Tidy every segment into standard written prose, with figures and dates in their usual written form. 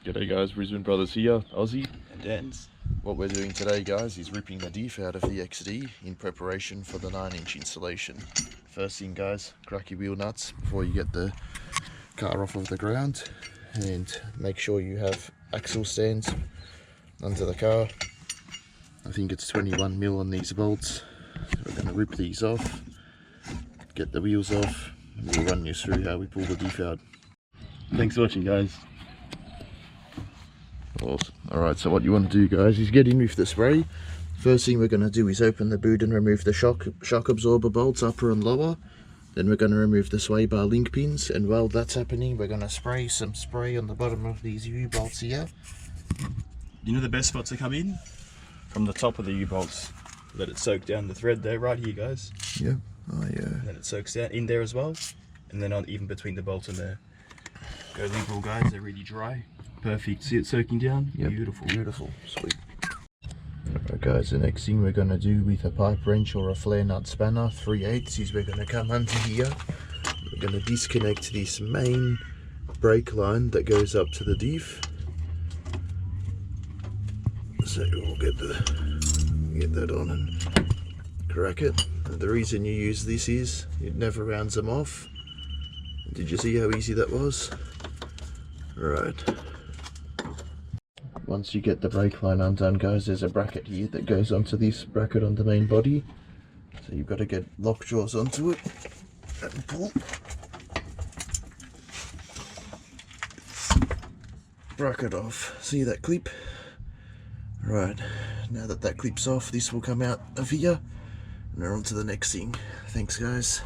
G'day guys, Brisbane Brothers here, Aussie. And Dan's. What we're doing today guys is ripping the Diff out of the XD in preparation for the 9-inch installation. First thing guys, crack your wheel nuts before you get the car off of the ground, and make sure you have axle stands under the car. I think it's 21mm on these bolts, so we're going to rip these off, get the wheels off, and we'll run you through how we pull the Diff out. Thanks for watching, guys. Awesome. Alright, so what you want to do guys is get in with the spray. First thing we're going to do is open the boot and remove the shock absorber bolts, upper and lower. Then we're going to remove the sway bar link pins, and while that's happening we're going to spray some spray on the bottom of these U-bolts here. You know the best spot to come in? From the top of the U-bolts. Let it soak down the thread there, right here guys. Yeah. Oh yeah. And then it soaks down in there as well. And then on even between the bolts and there. Go liberal guys, they're really dry. Perfect. See it soaking down? Yep. Beautiful. Beautiful. Sweet. Alright guys, the next thing we're going to do with a pipe wrench or a flare nut spanner 3/8 is we're going to come under here. We're going to disconnect this main brake line that goes up to the Diff. So we'll get that on and crack it. And the reason you use this is it never rounds them off. Did you see how easy that was? Right. Once you get the brake line undone guys, there's a bracket here that goes onto this bracket on the main body. So you've got to get lock jaws onto it and pull. Bracket off. See that clip? Right, now that that clip's off, this will come out of here and we're on to the next thing. Thanks guys.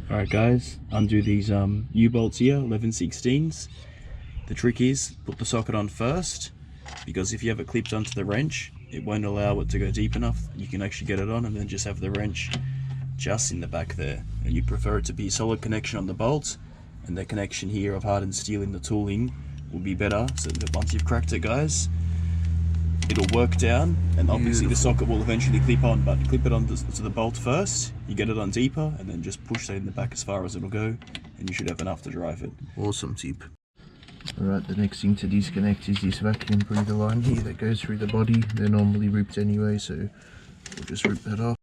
Alright guys, undo these U-bolts here, 11/16s. The trick is, put the socket on first, because if you have it clipped onto the wrench, it won't allow it to go deep enough. You can actually get it on and then just have the wrench just in the back there. And you'd prefer it to be solid connection on the bolt, and the connection here of hardened steel in the tooling will be better, so that once you've cracked it guys, it'll work down, and obviously the socket will eventually clip on, but clip it on to the bolt first, you get it on deeper, and then just push that in the back as far as it'll go, and you should have enough to drive it. Awesome tip. Alright, the next thing to disconnect is this vacuum breather line here that goes through the body. They're normally ripped anyway, so we'll just rip that off.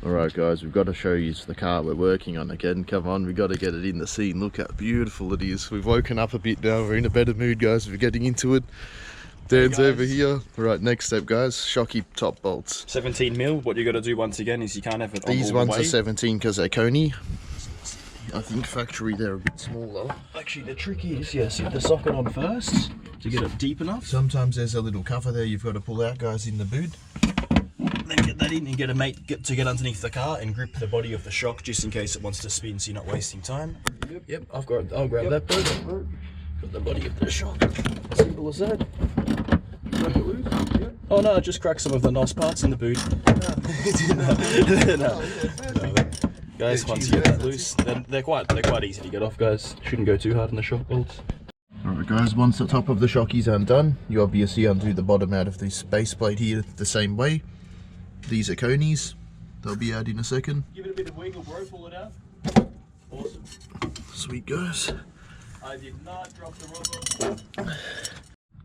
Alright guys, we've got to show you the car we're working on again. Come on, we've got to get it in the scene. Look how beautiful it is. We've woken up a bit now, we're in a better mood guys, we're getting into it. Dan's over here. Right, next step guys, shocky top bolts. 17mm, what you got to do once again is you can't have it on These all the ones way. are 17 because they're coney. I think factory they're a bit smaller. Actually the trick is, yeah, set the socket on first to get it deep enough. Sometimes there's a little cover there you've got to pull out guys in the boot. Then get that in and get a mate to get underneath the car and grip the body of the shock just in case it wants to spin, so you're not wasting time. Yep, I'll grab that boat. Got the body of the shock. Simple as that. Crack it loose? Yep. Oh no, just crack some of the NOS parts in the boot. No. Guys, once you get that loose, then they're quite easy to get off guys. Shouldn't go too hard on the shock bolts. Alright guys, once the top of the shock is undone, you obviously undo the bottom out of this base plate here the same way. These are conies, they'll be out in a second. Give it a bit of wiggle bro, pull it out. Awesome. Sweet guys. I did not drop the rubber.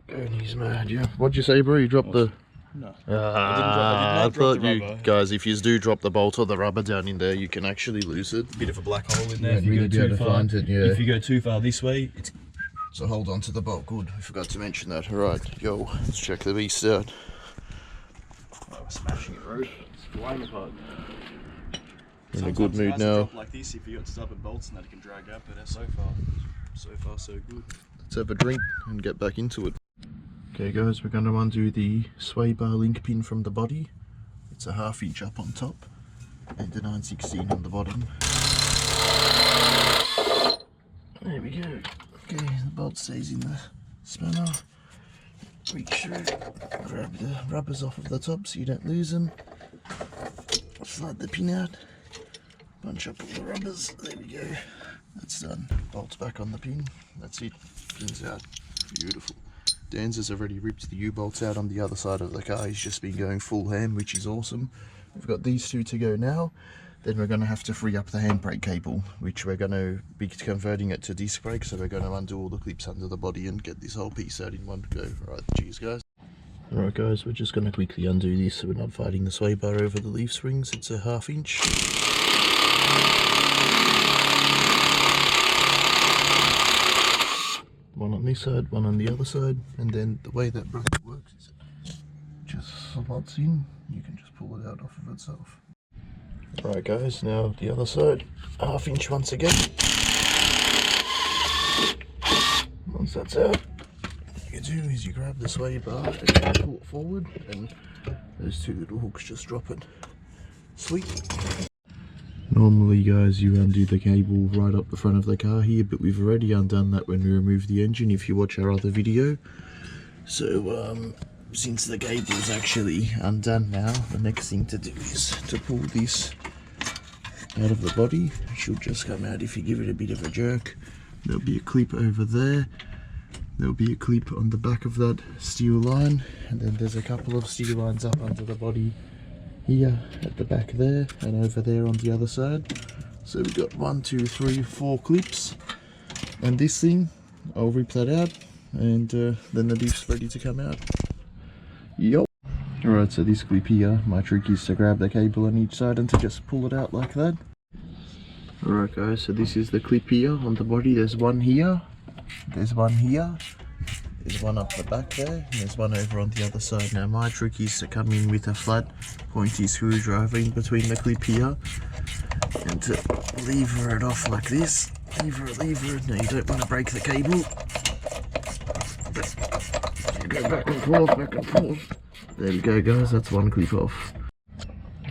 Conies mad, yeah. What'd you say bro, you dropped the... No. I thought you guys, if you do drop the bolt or the rubber down in there, you can actually lose it. Bit of a black hole in there. If you go too far, if you go too far this way, it's... So hold on to the bolt, good. I forgot to mention that. Alright, yo, let's check the beast out. Oh, we're smashing it, bro. It's flying apart. In a good mood now. Like this, if you got stubborn bolts and that, it can drag up, but so far so good. Let's have a drink and get back into it. Okay guys, we're going to undo the sway bar link pin from the body. It's a 1/2 inch up on top and a 9/16 on the bottom. There we go. Okay, the bolt stays in the spanner. Reach through, grab the rubbers off of the top so you don't lose them. Slide the pin out, bunch up all the rubbers. There we go. That's done. Bolts back on the pin. That's it. Pin's out. Beautiful. Dan's has already ripped the U-bolts out on the other side of the car. He's just been going full ham, which is awesome. We've got these two to go now. Then we're going to have to free up the handbrake cable, which we're going to be converting it to disc brake, so we're going to undo all the clips under the body and get this whole piece out in one go. Right, cheers guys. Alright guys, we're just going to quickly undo this so we're not fighting the sway bar over the leaf springs. It's a 1/2 inch. One on this side, one on the other side, and then the way that bracket works is it just slots in. You can just pull it out off of itself. Alright guys, now the other side, 1/2 inch once again. Once that's out, what you do is you grab the sway bar and you pull it forward, and those two little hooks just drop it. Sweet. Normally guys, you undo the cable right up the front of the car here, but we've already undone that when we removed the engine if you watch our other video. So since the cable is actually undone now, the next thing to do is to pull this out of the body. It should just come out if you give it a bit of a jerk. There'll be a clip over there. There'll be a clip on the back of that steel line, and then there's a couple of steel lines up under the body here at the back there and over there on the other side. So we've got 1, 2, 3, 4 clips, and this thing, I'll rip that out, and then the diff's ready to come out. Yup. Alright, so this clip here, my trick is to grab the cable on each side and to just pull it out like that. Alright guys, so this is the clip here on the body. There's one here, there's one here, there's one up the back there, and there's one over on the other side. Now my trick is to come in with a flat pointy screwdriver in between the clip here and to lever it off like this. Lever. Now you don't want to break the cable. You go back and forth. There we go guys, that's one clip off.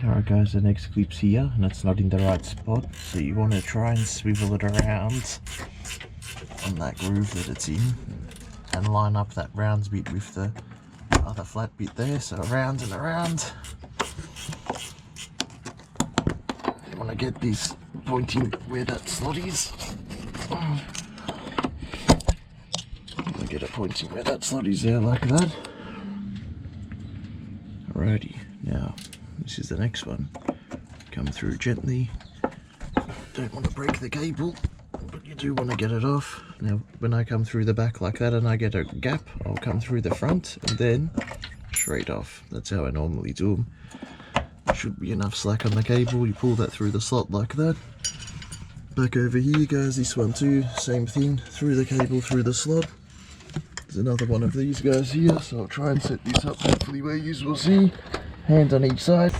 Alright guys, the next clip's here and it's not in the right spot, so you want to try and swivel it around on that groove that it's in and line up that round bit with the other flat bit there, so around and around. You want to get this pointing where that slot is. Get it pointing where that slot is there like that. Alrighty, now this is the next one. Come through gently. Don't want to break the cable, but you do want to get it off. Now when I come through the back like that and I get a gap, I'll come through the front and then straight off. That's how I normally do them. Should be enough slack on the cable. You pull that through the slot like that. Back over here goes this one too, same thing, through the cable through the slot. There's another one of these guys here, so I'll try and set this up hopefully where you will see. Hand on each side,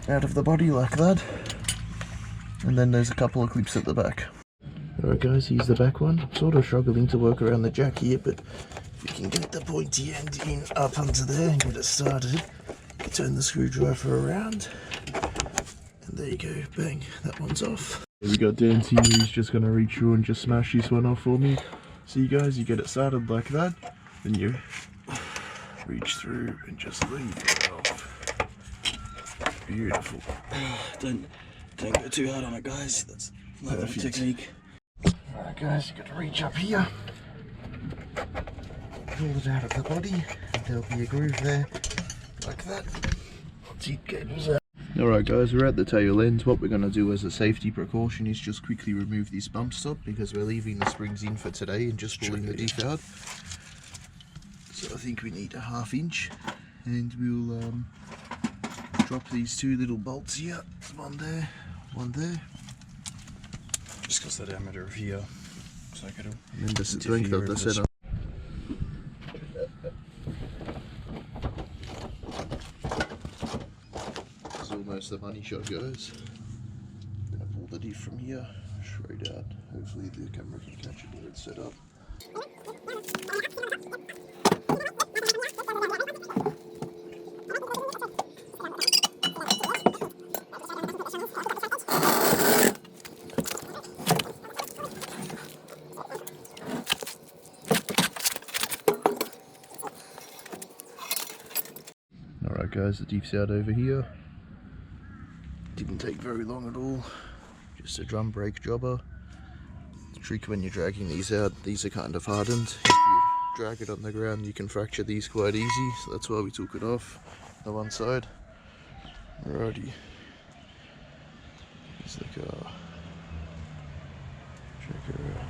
out of the body like that. And then there's a couple of clips at the back. Alright guys, here's the back one. I'm sort of struggling to work around the jack here, but if you can get the pointy end in up onto there and get it started, turn the screwdriver around, and there you go, bang, that one's off. We got Dan here, he's just going to reach through and just smash this one off for me. See guys, you get it started like that, then you reach through and just leave it off. Beautiful. Don't go too hard on it guys, that's not the technique. Alright guys, you got to reach up here, pull it out of the body, there'll be a groove there, like that. See, cables out. Alright guys, we're at the tail end. What we're going to do as a safety precaution is just quickly remove this bump stop because we're leaving the springs in for today and just pulling the diff out. So I think we need a 1/2 inch, and we'll drop these two little bolts here. One there, one there. Just because the diameter of here, so I could have. And then the strength of the setup. Almost the money shot guys. I'm gonna pull the diff from here straight out. Hopefully the camera can catch it where it's set up. Alright guys, the diff's out over here. Didn't take very long at all, just a drum brake jobber. The trick when you're dragging these out, these are kind of hardened. If you drag it on the ground you can fracture these quite easy, so that's why we took it off the one side. Alrighty, There's the car. Check her out.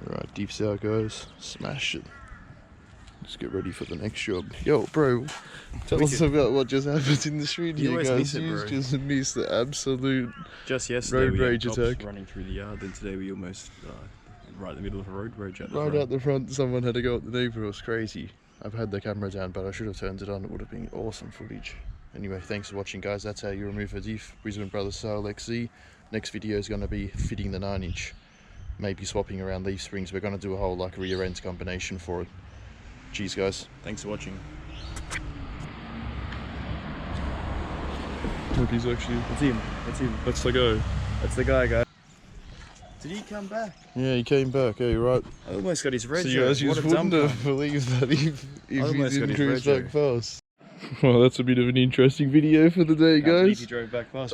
Alright, Diff's how it goes. Smash it. Let's get ready for the next job. Yo, bro, tell us about what just happened in the studio, guys. You just missed the absolute just yesterday road we had rage cops attack. running through the yard. Then today we almost right in the middle of a road rage. Right out the front, someone had to go at the neighbour. It was crazy. I've had the camera down, but I should have turned it on. It would have been awesome footage. Anyway, thanks for watching, guys. That's how you remove a Diff Brisbane Brothers style XZ. Next video is going to be fitting the 9-inch. Maybe swapping around leaf springs. We're going to do a whole like rear end combination for it. Cheers, guys. Thanks for watching. Look, he's actually... That's him. That's him. That's the guy. That's the guy, guys. Did he come back? Yeah, he came back. Yeah, you're right. I almost got his red. So you guys just wouldn't have believed that if he didn't cruise back fast. Well, that's a bit of an interesting video for the day, guys. He drove back fast.